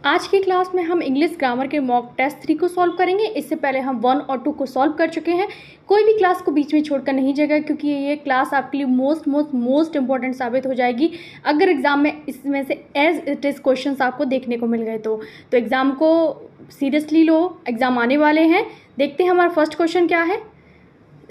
आज की क्लास में हम इंग्लिश ग्रामर के मॉक टेस्ट 3 को सॉल्व करेंगे। इससे पहले हम 1 और 2 को सॉल्व कर चुके हैं। कोई भी क्लास को बीच में छोड़कर नहीं जाएगा, क्योंकि ये क्लास आपके लिए मोस्ट इंपॉर्टेंट साबित हो जाएगी अगर एग्ज़ाम में इसमें से एज इट इज़ क्वेश्चंस आपको देखने को मिल गए तो एग्ज़ाम को सीरियसली लो, एग्ज़ाम आने वाले हैं। देखते हैं हमारा फर्स्ट क्वेश्चन क्या है।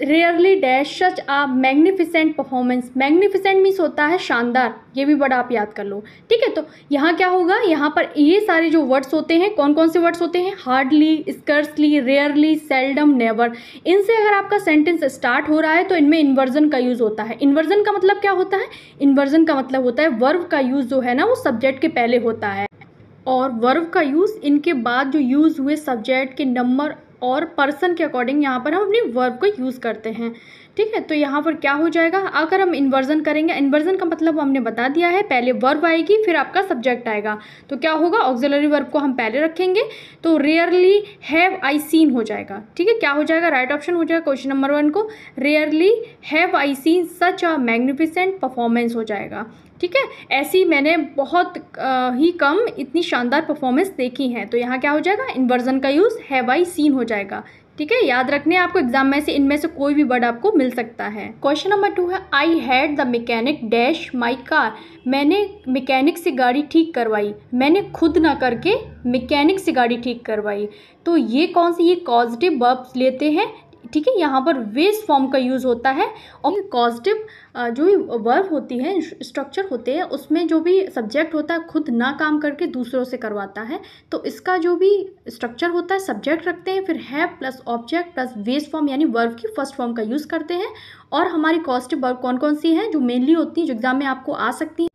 रेयरली डैश सच आ मैग्निफिसेंट परफॉर्मेंस। मैग्निफिसेंट मीन्स होता है शानदार, ये भी बड़ा आप याद कर लो। ठीक है, तो यहाँ क्या होगा, यहाँ पर ये सारे जो वर्ड्स होते हैं कौन कौन से वर्ड्स होते हैं, हार्डली, स्कर्सली, रेयरली, सेल्डम, नेवर। इनसे अगर आपका सेंटेंस स्टार्ट हो रहा है तो इनमें इन्वर्जन का यूज़ होता है। इन्वर्जन का मतलब क्या होता है, इन्वर्जन का मतलब होता है वर्ब का यूज़ जो है ना वो सब्जेक्ट के पहले होता है, और वर्ब का यूज़ इनके बाद जो यूज़ हुए सब्जेक्ट के नंबर और पर्सन के अकॉर्डिंग यहाँ पर हम अपने वर्ब को यूज़ करते हैं। ठीक है, तो यहाँ पर क्या हो जाएगा, अगर हम इन्वर्जन करेंगे, इन्वर्जन का मतलब हमने बता दिया है, पहले वर्ब आएगी फिर आपका सब्जेक्ट आएगा। तो क्या होगा, ऑक्सिलरी वर्ब को हम पहले रखेंगे, तो रेयरली हैव आई सीन हो जाएगा। ठीक है, क्या हो जाएगा, राइट ऑप्शन हो जाएगा क्वेश्चन नंबर 1 को, rarely have I seen such a magnificent performance हो जाएगा। ठीक है, ऐसी मैंने बहुत ही कम इतनी शानदार परफॉर्मेंस देखी है। तो यहाँ क्या हो जाएगा, इन्वर्जन का यूज़ हैव आई सीन हो जाएगा। ठीक है, याद रखने आपको एग्जाम में से इनमें से कोई भी वर्ड आपको मिल सकता है। क्वेश्चन नंबर 2 है, I had the mechanic dash my car. मैंने मैकेनिक से गाड़ी ठीक करवाई। मैंने खुद ना करके मैकेनिक से गाड़ी ठीक करवाई। तो ये कौन सी, ये कॉजेटिव वर्ब्स लेते हैं। ठीक है, यहाँ पर वेस फॉर्म का यूज़ होता है, और कॉजेटिव जो भी वर्ब होती है, स्ट्रक्चर होते हैं, उसमें जो भी सब्जेक्ट होता है खुद ना काम करके दूसरों से करवाता है। तो इसका जो भी स्ट्रक्चर होता है, सब्जेक्ट रखते हैं, फिर हैव प्लस ऑब्जेक्ट प्लस वेस फॉर्म यानी वर्ब की फर्स्ट फॉर्म का यूज़ करते हैं। और हमारी कॉजेटिव वर्ब कौन कौन सी हैं जो मेनली होती हैं, जो एग्जाम में आपको आ सकती हैं,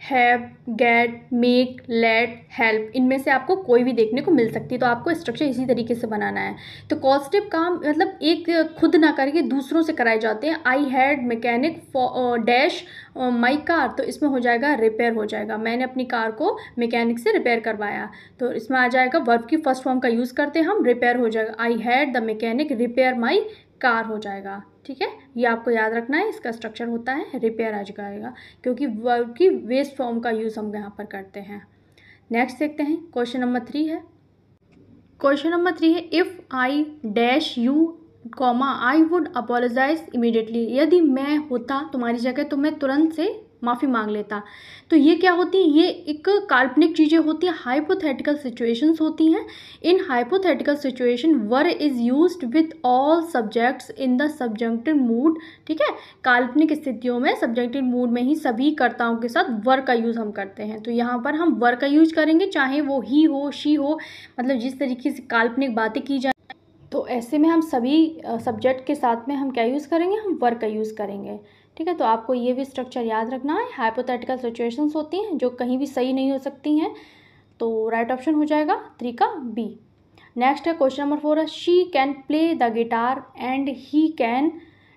have, get, make, let, help. इनमें से आपको कोई भी देखने को मिल सकती है। तो आपको स्ट्रक्चर इसी तरीके से बनाना है। तो कॉजेटिव काम मतलब एक खुद ना करके दूसरों से कराए जाते हैं। I had mechanic dash my car, तो इसमें हो जाएगा रिपेयर हो जाएगा, मैंने अपनी कार को मैकेनिक से रिपेयर करवाया। तो इसमें आ जाएगा वर्ब की फर्स्ट फॉर्म का यूज़ करते हैं हम, रिपेयर हो जाएगा, I had the mechanic repair my car हो जाएगा। ठीक है, ये आपको याद रखना है, इसका स्ट्रक्चर होता है रिपेयर आ जाएगा, क्योंकि वर्ब की वेस्ट फॉर्म का यूज़ हम यहाँ पर करते हैं। नेक्स्ट देखते हैं, क्वेश्चन नंबर 3 है। क्वेश्चन नंबर 3 है, if I dash you comma I would apologize immediately. यदि मैं होता तुम्हारी जगह तो मैं तुरंत से माफ़ी मांग लेता। तो ये क्या होती है, ये एक काल्पनिक चीज़ें होती हैं, हाइपोथेटिकल सिचुएशंस होती हैं। इन hypothetical situation were is used with all subjects in the subjective mood. ठीक है, काल्पनिक स्थितियों में सब्जेक्टिव मूड में ही सभी कर्ताओं के साथ वर का यूज़ हम करते हैं। तो यहाँ पर हम वर का यूज करेंगे, चाहे वो ही हो, शी हो, मतलब जिस तरीके से काल्पनिक बातें की जाए, तो ऐसे में हम सभी सब्जेक्ट के साथ में हम क्या यूज़ करेंगे, हम वर्ब का यूज़ करेंगे। ठीक है, तो आपको ये भी स्ट्रक्चर याद रखना है। हाइपोथेटिकल सिचुएशंस होती हैं जो कहीं भी सही नहीं हो सकती हैं। तो राइट ऑप्शन हो जाएगा 3 का बी। नेक्स्ट है क्वेश्चन नंबर 4 है, she can play the guitar and he can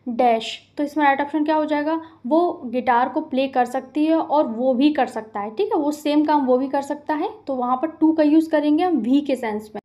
dash. तो इसमें राइट ऑप्शन क्या हो जाएगा, वो गिटार को प्ले कर सकती है और वो भी कर सकता है। ठीक है, वो सेम काम वो भी कर सकता है, तो वहाँ पर टू का यूज़ करेंगे हम वी के सेंस में।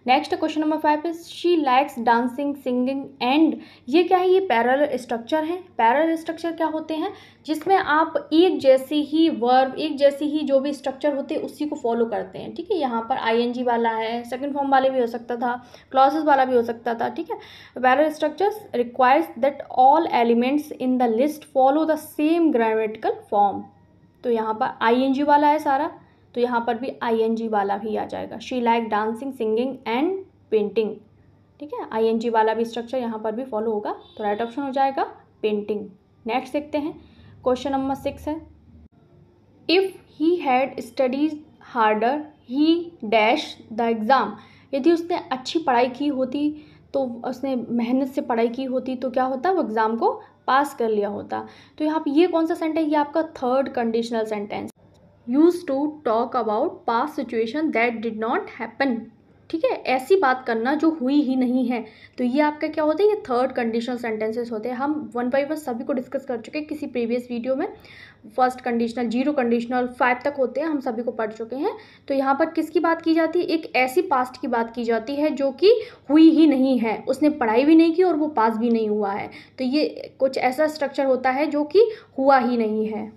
Next question number 5 is she likes dancing singing and. ये क्या है, ये पैरेलल स्ट्रक्चर है। पैरेलल स्ट्रक्चर क्या होते हैं, जिसमें आप एक जैसी ही वर्ब, एक जैसी ही जो भी स्ट्रक्चर होते हैं उसी को फॉलो करते हैं। ठीक है, यहाँ पर आईएनजी वाला है, सेकंड फॉर्म वाले भी हो सकता था, क्लॉजेस वाला भी हो सकता था। ठीक है, parallel structures requires that all elements in the list follow the same grammatical form. तो यहाँ पर आईएनजी वाला है सारा, तो यहाँ पर भी आईएनजी वाला भी आ जाएगा। She like dancing singing and painting. ठीक है, आईएनजी वाला भी स्ट्रक्चर यहाँ पर भी फॉलो होगा, तो राइट ऑप्शन हो जाएगा पेंटिंग। नेक्स्ट देखते हैं, क्वेश्चन नंबर 6 है, if he had studies harder he dash the exam. यदि उसने अच्छी पढ़ाई की होती, तो उसने मेहनत से पढ़ाई की होती, तो क्या होता, वो एग्ज़ाम को पास कर लिया होता। तो यहाँ पर ये कौन सा सेंटेंस, ये आपका third conditional sentence, use to talk about past situation that did not happen. ठीक है, ऐसी बात करना जो हुई ही नहीं है। तो ये आपका क्या होता है, ये थर्ड कंडीशनल सेंटेंसेस होते हैं। हम 1 बाय 1 सभी को डिस्कस कर चुके हैं किसी प्रीवियस वीडियो में। फर्स्ट कंडीशनल, 0 कंडीशनल, 5 तक होते हैं, हम सभी को पढ़ चुके हैं। तो यहाँ पर किसकी बात की जाती है, एक ऐसी पास्ट की बात की जाती है जो कि हुई ही नहीं है, उसने पढ़ाई भी नहीं की और वो पास भी नहीं हुआ है। तो ये कुछ ऐसा स्ट्रक्चर होता है जो कि हुआ ही नहीं है।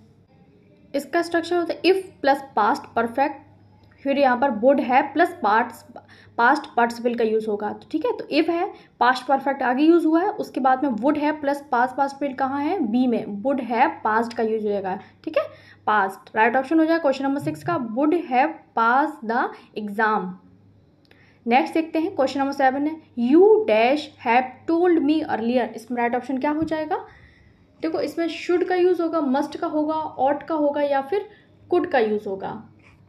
इसका स्ट्रक्चर होता है इफ़ प्लस पास्ट परफेक्ट फिर यहाँ पर would have plus past participle का यूज़ होगा। तो ठीक है, तो इफ़ है पास्ट परफेक्ट आगे यूज़ हुआ है, उसके बाद में would have plus past participle कहाँ है, बी में वुड हैव पास्ट का यूज हो जाएगा। ठीक है, पास्ट राइट ऑप्शन हो जाएगा क्वेश्चन नंबर 6 का, would have pass the exam. Next देखते हैं क्वेश्चन नंबर 7 है, you dash have told me earlier. इसमें राइट ऑप्शन क्या हो जाएगा? देखो इसमें शुड का यूज़ होगा, मस्ट का होगा, ऑट का होगा या फिर कुड का यूज़ होगा।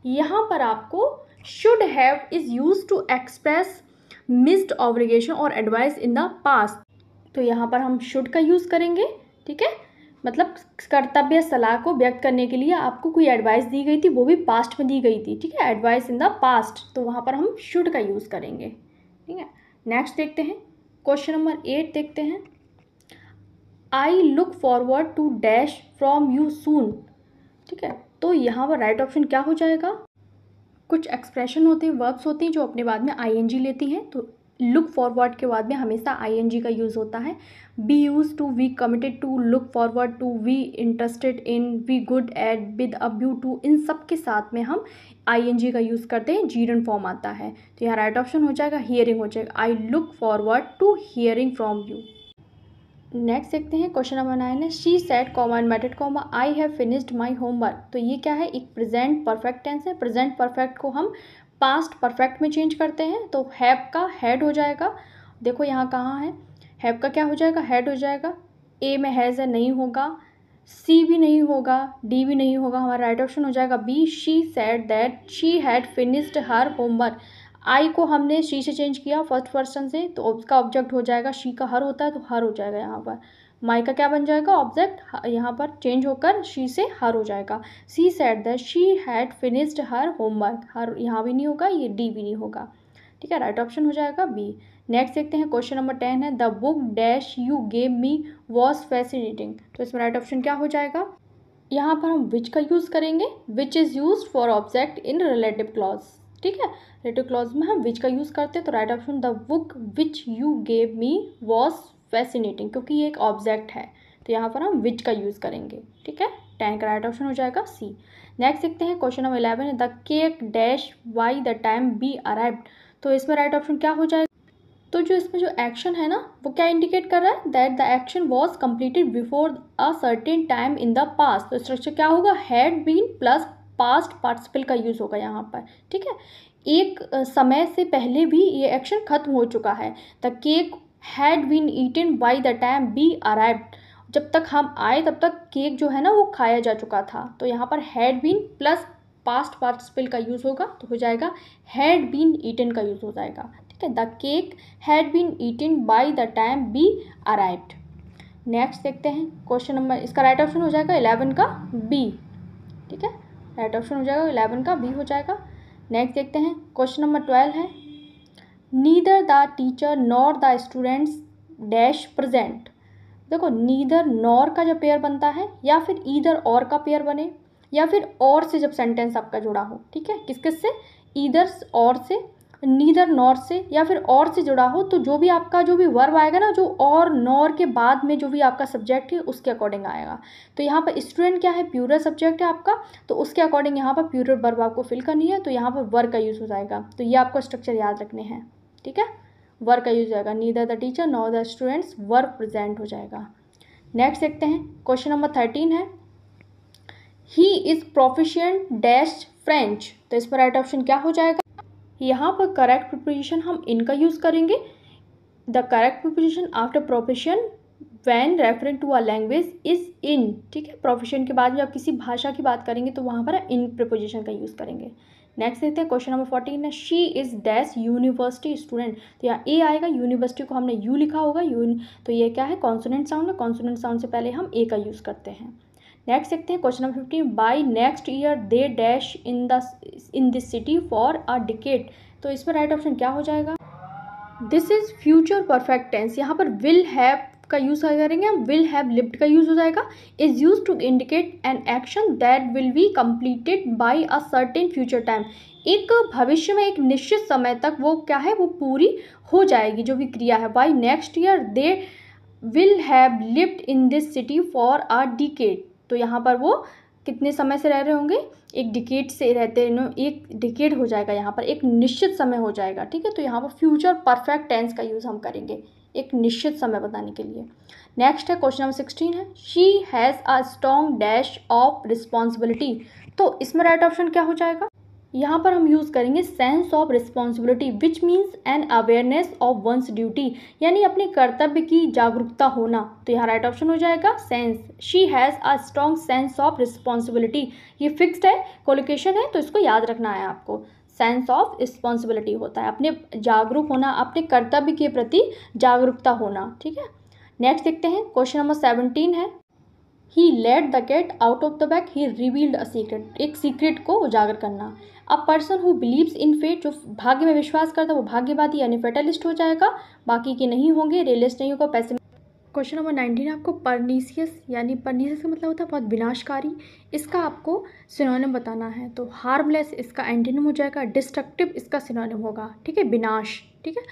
यहाँ पर आपको should have is use to express missed obligation और एडवाइस इन द पास्ट। तो यहाँ पर हम शुड का यूज़ करेंगे। ठीक है, मतलब कर्तव्य सलाह को व्यक्त करने के लिए आपको कोई एडवाइस दी गई थी, वो भी पास्ट में दी गई थी। ठीक है, एडवाइस इन द पास्ट, तो वहाँ पर हम शुड का यूज़ करेंगे। ठीक है, नेक्स्ट देखते हैं क्वेश्चन नंबर 8 देखते हैं, I look forward to dash from you soon. ठीक है, तो यहाँ पर राइट ऑप्शन क्या हो जाएगा? कुछ एक्सप्रेशन होते हैं, वर्ब्स होती हैं जो अपने बाद में आईएनजी लेती हैं। तो लुक फॉरवर्ड के बाद में हमेशा आईएनजी का यूज़ होता है। Be used to, we committed to, look forward to, we interested in, we good at, with a view to, इन सब के साथ में हम आईएनजी का यूज़ करते हैं, जीरन फॉर्म आता है। तो यहाँ राइट ऑप्शन हो जाएगा हियरिंग हो जाएगा, I look forward to hearing from you. Next देखते हैं क्वेश्चन नंबर 9 है, she said comma and mated comma I have finished my homework. तो ये क्या है? एक प्रेजेंट परफेक्ट टेंस है। प्रेजेंट परफेक्ट को हम पास्ट परफेक्ट में चेंज करते हैं, तो हैव का हैड हो जाएगा। देखो यहाँ कहाँ है, हैव का क्या हो जाएगा? हैड हो जाएगा। ए में हैज़ है, नहीं होगा, सी भी नहीं होगा, डी भी नहीं होगा, हमारा राइट ऑप्शन हो जाएगा B, she said that she had finished her homework. आई को हमने शी से चेंज किया फर्स्ट पर्सन से, तो उसका ऑब्जेक्ट हो जाएगा, शी का हर होता है तो हर हो जाएगा। यहाँ पर माई का क्या बन जाएगा? ऑब्जेक्ट, यहाँ पर चेंज होकर शी से हर हो जाएगा। She said that she had finished her homework, her यहाँ भी नहीं होगा, ये डी भी नहीं होगा। ठीक है, राइट ऑप्शन हो जाएगा बी। नेक्स्ट देखते हैं क्वेश्चन नंबर 10 है, the book dash you gave me was fascinating. तो इसमें राइट ऑप्शन क्या हो जाएगा? यहाँ पर हम विच का यूज़ करेंगे, which is use for object in relative clause. ठीक है, रिलेटिव क्लॉज में हम विच का यूज़ करते हैं, तो right option the book which you gave me was fascinating, क्योंकि ये एक ऑब्जेक्ट है, तो यहाँ पर हम विच का यूज़ करेंगे। ठीक है, 10 का राइट ऑप्शन हो जाएगा सी। नेक्स्ट देखते हैं क्वेश्चन नंबर 11 है, the cake dash by the time he arrived. तो इसमें राइट ऑप्शन क्या हो जाएगा? तो जो इसमें जो एक्शन है ना, वो क्या इंडिकेट कर रहा है? That the action was completed before a certain time in the past. तो स्ट्रक्चर क्या होगा? Had been plus past participle का यूज़ होगा यहाँ पर। ठीक है, एक समय से पहले भी ये एक्शन खत्म हो चुका है। The cake had been eaten by the time he arrived. जब तक हम आए तब तक केक जो है ना वो खाया जा चुका था। तो यहाँ पर had been plus past participle का यूज़ होगा, तो हो जाएगा हैड बीन ईटन का यूज़ हो जाएगा। The cake had been eaten by the time he arrived. Next देखते हैं क्वेश्चन नंबर, इसका राइट ऑप्शन हो जाएगा 11 का बी। ठीक है, राइट ऑप्शन हो जाएगा 11 का बी हो जाएगा। नेक्स्ट देखते हैं क्वेश्चन नंबर 12 है, neither the teacher nor the students dash present. देखो नीदर नॉर का जब पेयर बनता है, या फिर ईदर और का पेयर बने, या फिर और से जब सेंटेंस आपका जुड़ा हो। ठीक है, किस किस से? ईदर और से, नीदर नॉर से, या फिर और से जुड़ा हो, तो जो भी आपका जो भी वर्ब आएगा ना, जो और नॉर के बाद में जो भी आपका सब्जेक्ट है उसके अकॉर्डिंग आएगा। तो यहाँ पर स्टूडेंट क्या है? प्यूरल सब्जेक्ट है आपका, तो उसके अकॉर्डिंग यहाँ पर प्यूरल वर्ब आपको फिल करनी है, तो यहाँ पर वर्ब का यूज़ हो जाएगा। तो ये आपको स्ट्रक्चर याद रखने हैं। ठीक है, वर्ब का यूज़ हो जाएगा, neither the teacher nor the students, verb present हो जाएगा। नेक्स्ट देखते हैं क्वेश्चन नंबर 13 है, he is proficient dash French. तो इस पर राइट ऑप्शन क्या हो जाएगा? यहाँ पर करेक्ट प्रिपोजिशन हम इन का यूज़ करेंगे। The correct preposition after profession when referring to a language is in. ठीक है, प्रोफेशन के बाद जब आप किसी भाषा की बात करेंगे तो वहाँ पर इन प्रिपोजिशन का यूज़ करेंगे। नेक्स्ट देखते हैं क्वेश्चन नंबर 14 है, she is dash university student. तो यहाँ ए आएगा, यूनिवर्सिटी को हमने यू लिखा होगा, तो ये क्या है? कॉन्सोनेंट साउंड है, कॉन्सोनेंट साउंड से पहले हम ए का यूज़ करते हैं। नेक्स्ट देखते हैं question number 15, by next year they dash in this city for a decade. तो इसमें राइट ऑप्शन क्या हो जाएगा? This is future perfect tense. यहाँ पर विल हैव का यूज़ करेंगे हम, विल हैव लिव्ड का यूज़ हो जाएगा। Is use to indicate an action that will be completed by a certain future time. एक भविष्य में एक निश्चित समय तक वो क्या है? वो पूरी हो जाएगी जो भी क्रिया है। By next year they will have lived in this city for a decade. तो यहाँ पर वो कितने समय से रह रहे होंगे, एक डिकेड से रहते हैं, एक डिकेड हो जाएगा यहाँ पर, एक निश्चित समय हो जाएगा, ठीक है। तो यहाँ पर फ्यूचर परफेक्ट टेंस का यूज़ हम करेंगे एक निश्चित समय बताने के लिए। नेक्स्ट है क्वेश्चन नंबर 16 है, she has a strong dash of responsibility. तो इसमें राइट ऑप्शन क्या हो जाएगा, यहाँ पर हम यूज़ करेंगे sense of responsibility which means an awareness of once duty, यानी अपने कर्तव्य की जागरूकता होना। तो यहाँ राइट ऑप्शन हो जाएगा sense. She has a strong sense of responsibility, ये फिक्स्ड है, कोलोकेशन है, तो इसको याद रखना है आपको। सेंस ऑफ रिस्पॉन्सिबिलिटी होता है अपने जागरूक होना, अपने कर्तव्य के प्रति जागरूकता होना, ठीक है। नेक्स्ट देखते हैं क्वेश्चन नंबर 17 है, he let the cat out of the bag, he revealed a secret, एक सीक्रेट को उजागर करना। A person who believes in fate, जो भाग्य में विश्वास करता है वो भाग्यवादी यानी फेटलिस्ट हो जाएगा, बाकी के नहीं होंगे, रियलिस्ट नहीं होगा, पैसे। क्वेश्चन नंबर 19 है आपको परनीसियस, यानी परनीसियस का मतलब होता है बहुत विनाशकारी, इसका आपको सिनोनिम बताना है। तो हार्मलेस इसका एंटीनिम हो जाएगा, डिस्ट्रक्टिव इसका सिनोनिम होगा, ठीक है, विनाश, ठीक है।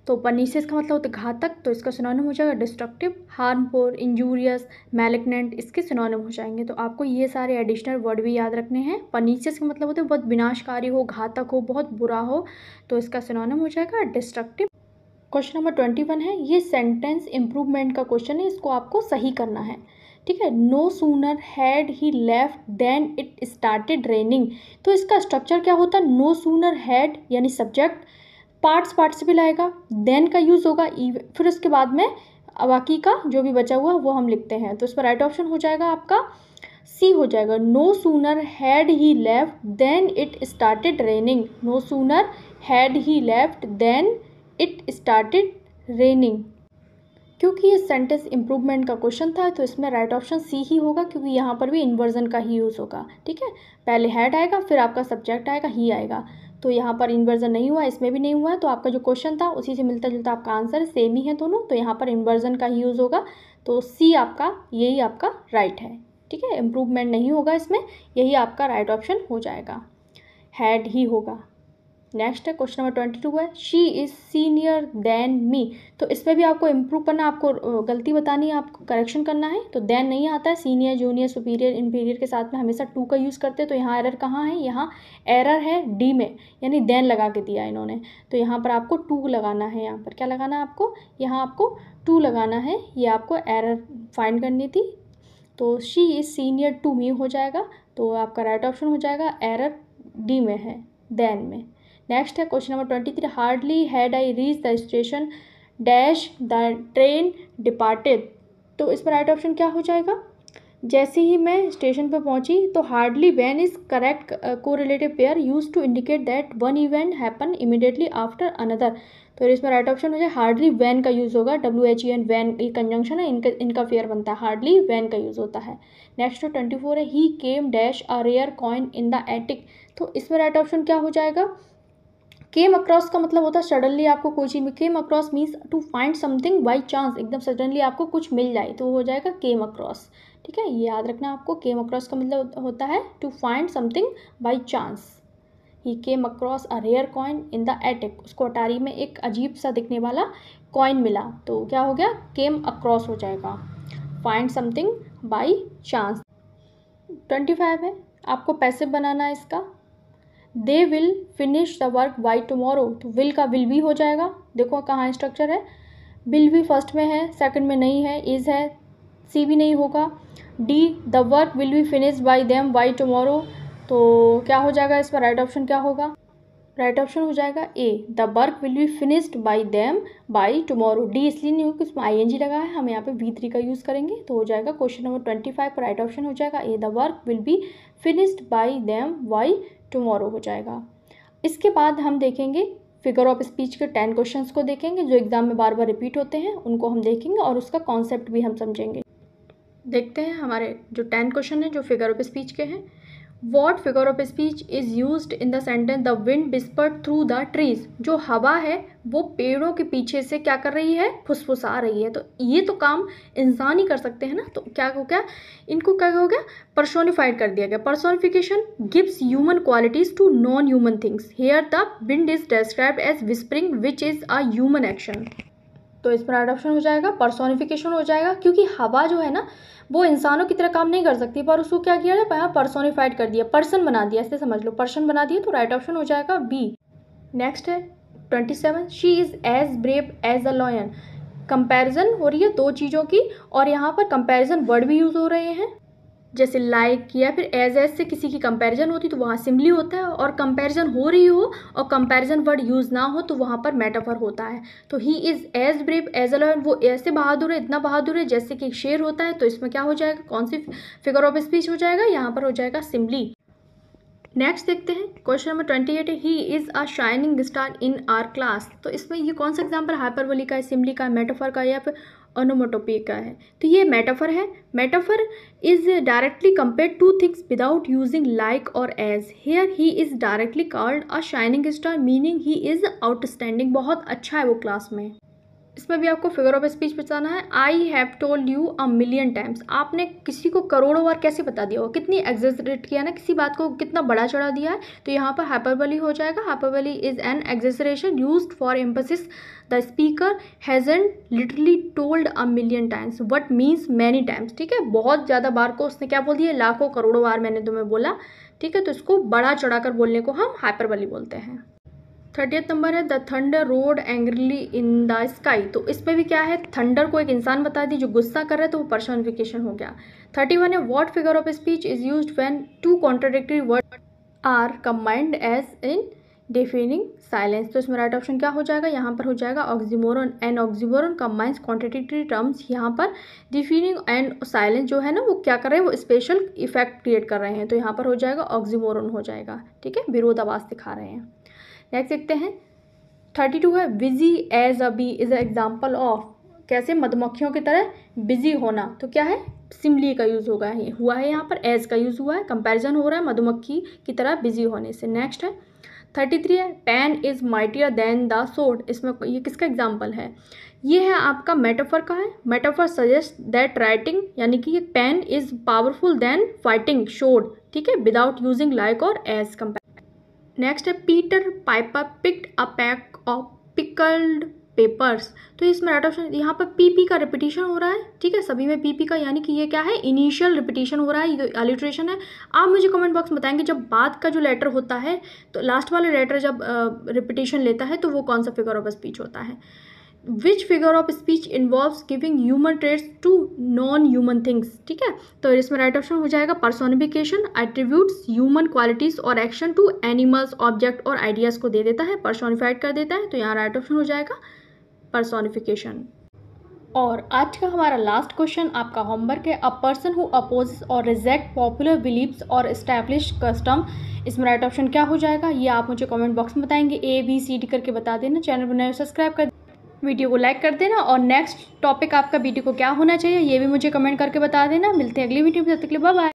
तो परनीसियस का मतलब होता है घातक, तो इसका सिनोनिम हो जाएगा डिस्ट्रक्टिव। हार्मफुल, इंजूरियस, मैलिग्नेंट इसके सिनोनिम हो जाएंगे। तो आपको ये सारे एडिशनल वर्ड भी याद रखने हैं। परनीसियस का मतलब होता है बहुत विनाशकारी हो, घातक हो, बहुत बुरा हो, तो इसका सिनोनिम हो जाएगा डिस्ट्रक्टिव। क्वेश्चन नंबर 21 है, ये सेंटेंस इम्प्रूवमेंट का क्वेश्चन है, इसको आपको सही करना है, ठीक है। No sooner had he left then it started raining. तो इसका स्ट्रक्चर क्या होता है, नो सूनर हैड यानी सब्जेक्ट, पार्टिसिपल आएगा, देन का यूज़ होगा, फिर उसके बाद में बाकी का जो भी बचा हुआ वो हम लिखते हैं। तो इस पर राइट ऑप्शन हो जाएगा आपका सी हो जाएगा, no sooner had he left then it started raining. No sooner had he left then it started raining. क्योंकि ये सेंटेंस इम्प्रूवमेंट का क्वेश्चन था तो इसमें राइट ऑप्शन सी ही होगा, क्योंकि यहाँ पर भी इन्वर्जन का ही यूज़ होगा, ठीक है। पहले हैड आएगा, फिर आपका सब्जेक्ट आएगा, ही आएगा, तो यहाँ पर इन्वर्जन नहीं हुआ, इसमें भी नहीं हुआ है, तो आपका जो क्वेश्चन था उसी से मिलता जुलता आपका आंसर, सेम ही है दोनों, तो यहाँ पर इन्वर्जन का ही यूज़ होगा। तो सी आपका यही आपका राइट है, ठीक है, इम्प्रूवमेंट नहीं होगा इसमें, यही आपका राइट ऑप्शन हो जाएगा, हैड ही होगा। नेक्स्ट है क्वेश्चन नंबर 22 है, she is senior than me. तो इसमें भी आपको इम्प्रूव करना, आपको गलती बतानी है, आपको करेक्शन करना है। तो देन नहीं आता है, सीनियर, जूनियर, सुपीरियर, इंफीरियर के साथ में हमेशा टू का यूज़ करते हैं। तो यहाँ एरर कहाँ है, यहाँ एरर है डी में, यानी देन लगा के दिया इन्होंने, तो यहाँ पर आपको टू लगाना है। यहाँ पर क्या लगाना है आपको, यहाँ आपको टू लगाना है, ये आपको एरर फाइंड करनी थी। तो she is senior to me हो जाएगा, तो आपका राइट ऑप्शन हो जाएगा, एरर डी में है, देन में। नेक्स्ट है question number 23, hardly had I reach the station dash the train departed. तो इस पर राइट ऑप्शन क्या हो जाएगा, जैसे ही मैं स्टेशन पर पहुंची, तो hardly when is correct correlative pair use to indicate that one event happen immediately after another. तो इसमें राइट ऑप्शन हो जाए हार्डली वैन का यूज़ होगा, WHEN वैन, ये कंजंक्शन है, इनका पेयर बनता है, हार्डली वैन का यूज़ होता है। नेक्स्ट 24 है, he came dash a rare coin in the attic. तो इसमें राइट ऑप्शन क्या हो जाएगा, केम अक्रॉस का मतलब होता है सडनली आपको कोई चीज़ में, came across means to find something by chance, एकदम सडनली आपको कुछ मिल जाए तो हो जाएगा केम अक्रॉस, ठीक है, ये याद रखना आपको। केम अक्रॉस का मतलब होता है to find something by chance. He came across a rare coin in the attic, उसको अटारी में एक अजीब सा दिखने वाला कॉइन मिला, तो क्या हो गया, केम अक्रॉस हो जाएगा, फाइंड समथिंग बाई चांस। 25 है, आपको पैसिव बनाना है इसका, they will finish the work by tomorrow. तो विल का विल भी हो जाएगा, देखो कहाँ स्ट्रक्चर है, विल भी फर्स्ट में है, सेकंड में नहीं है, इज़ है, सी भी नहीं होगा, D the work will B finish by them by tomorrow. तो क्या हो जाएगा, इस पर राइट ऑप्शन क्या होगा, राइट ऑप्शन हो जाएगा A, the work will be finished by them by tomorrow. D इसलिए नहीं होगा इसमें ING लगा है, हम यहाँ पे V3 का यूज़ करेंगे, तो हो जाएगा क्वेश्चन नंबर 25 का राइट ऑप्शन हो जाएगा A, the work will be finished by them by tomorrow हो जाएगा। इसके बाद हम देखेंगे फिगर ऑफ स्पीच के 10 क्वेश्चंस को देखेंगे, जो एग्जाम में बार बार रिपीट होते हैं, उनको हम देखेंगे और उसका कॉन्सेप्ट भी हम समझेंगे। देखते हैं हमारे जो 10 क्वेश्चन हैं जो फिगर ऑफ स्पीच के हैं। What figure of speech is used in the sentence the wind whispered through the trees. जो हवा है वो पेड़ों के पीछे से क्या कर रही है, फुसफुसा रही है। तो ये तो काम इंसान ही कर सकते हैं ना, तो क्या हो गया, इनको क्या हो गया, पर्सोनिफाइड कर दिया गया। Personification gives human qualities to non human things. Here the wind is described as whispering which is a human action. तो इसमें राइट ऑप्शन हो जाएगा पर्सोनिफिकेशन हो जाएगा, क्योंकि हवा जो है ना वो इंसानों की तरह काम नहीं कर सकती, पर उसको क्या किया जाए, यहाँ पर्सोनिफाइड कर दिया, पर्सन बना दिया, ऐसे समझ लो, पर्सन बना दिया, तो राइट ऑप्शन हो जाएगा बी। नेक्स्ट है 27, she is as brave as a lion. Comparison हो रही है दो चीज़ों की, और यहाँ पर कंपैरिजन वर्ड भी यूज़ हो रहे हैं, जैसे लाइक या फिर एज से किसी की कंपैरिजन होती तो वहाँ सिम्बली होता है, और कंपैरिजन हो रही हो और कंपैरिजन वर्ड यूज़ ना हो तो वहाँ पर मेटाफर होता है। तो he is as brave as a lion, वो ऐसे बहादुर है, इतना बहादुर है जैसे कि एक शेर होता है, तो इसमें क्या हो जाएगा, कौन सी फिगर ऑफ स्पीच हो जाएगा, यहाँ पर हो जाएगा सिम्बली। नेक्स्ट देखते हैं क्वेश्चन नंबर 28 है, he is a shining star in are class. तो इसमें ये कौन सा एग्जाम्पल हाइपरबोली का है, सिम्बली का, मेटाफर का, या फिर ओनोमोटोपिक का है। तो ये मेटाफर है। Metaphor is directly compared two things without using like और as. Here he is directly called a shining star, meaning he is outstanding, बहुत अच्छा है वो क्लास में। इसमें भी आपको फिगर ऑफ स्पीच बताना है। I have told you a million times. आपने किसी को करोड़ों बार कैसे बता दिया होगा, कितनी एग्जेजरेट किया ना, किसी बात को कितना बड़ा चढ़ा दिया है, तो यहाँ पर हाइपरबोली हो जाएगा। Hyperbole is an exaggeration used for emphasis. The speaker hasn't literally told a million times but means many times. ठीक है, बहुत ज़्यादा बार को उसने क्या बोल दिया, लाखों करोड़ों बार मैंने तुम्हें बोला। ठीक है, तो इसको बड़ा चढ़ाकर बोलने को हम हाइपरबोली बोलते हैं। 30th नंबर है the thunder road angrily in the sky. तो इसमें भी क्या है, थंडर को एक इंसान बता दी जो गुस्सा कर रहा है, तो वो पर्सोनिफिकेशन हो गया। 31 है what figure of speech is used when two contradictory word are combined as in defining silence. तो इसमें राइट ऑप्शन क्या हो जाएगा, यहाँ पर हो जाएगा oxymoron. And oxymoron combines contradictory terms. यहाँ पर डिफाइनिंग एंड साइलेंस जो है ना वो क्या कर रहे हैं, वो स्पेशल इफेक्ट क्रिएट कर रहे हैं, तो यहाँ पर हो जाएगा ऑक्सीमोरन हो जाएगा। ठीक है, विरोधाभास दिखा रहे हैं। नेक्स्ट देखते हैं 32 है busy as a bee is example of. कैसे, मधुमक्खियों की तरह बिजी होना, तो क्या है, सिम्बली का यूज़ होगा हुआ है, यहाँ पर एज का यूज़ हुआ है, कंपैरिजन हो रहा है मधुमक्खी की तरह बिजी होने से। नेक्स्ट है 33 है pen is mightier than the sword. इसमें ये किसका एग्जाम्पल है, ये है आपका मेटाफर का है। मेटाफर सजेस्ट दैट राइटिंग यानी कि ये pen is powerful then fighting sword. ठीक है, विदाउट यूजिंग लाइक और एज कंपेयर। नेक्स्ट है Peter Piper picked a pack of pickled peppers. तो इसमें राइट ऑप्शन, यहाँ पर पीपी का रिपीटिशन हो रहा है। ठीक है, सभी में पीपी का, यानी कि ये क्या है, इनिशियल रिपीटिशन हो रहा है, ये अलिट्रेशन है। आप मुझे कमेंट बॉक्स में बताएंगे जब बाद का जो लेटर होता है, तो लास्ट वाला लेटर जब रिपीटिशन लेता है तो वो कौन सा फिगर ऑफ स्पीच होता है। Which figure of speech involves giving human traits to non human things. ठीक है, तो इसमें राइट ऑप्शन हो जाएगा पर्सोनिफिकेशन। एट्रीब्यूट्स ह्यूमन क्वालिटीज और एक्शन टू एनिमल्स, ऑब्जेक्ट और आइडियाज को दे देता है, पर्सोनिफाइड कर देता है, तो यहाँ राइट ऑप्शन हो जाएगा पर्सोनिफिकेशन। और आज का हमारा लास्ट क्वेश्चन आपका होमवर्क है, अ पर्सन हु अपोजेस और रिजेक्ट पॉपुलर बिलीव्स और एस्टैब्लिश कस्टम। इसमें राइट ऑप्शन क्या हो जाएगा, ये आप मुझे कमेंट बॉक्स में बताएंगे, ABCD करके बता देना। चैनल पर नए सब्सक्राइब कर, वीडियो को लाइक कर देना, और नेक्स्ट टॉपिक आपका वीडियो को क्या होना चाहिए ये भी मुझे कमेंट करके बता देना। मिलते हैं अगली वीडियो में, तब तक के लिए बाय बाय।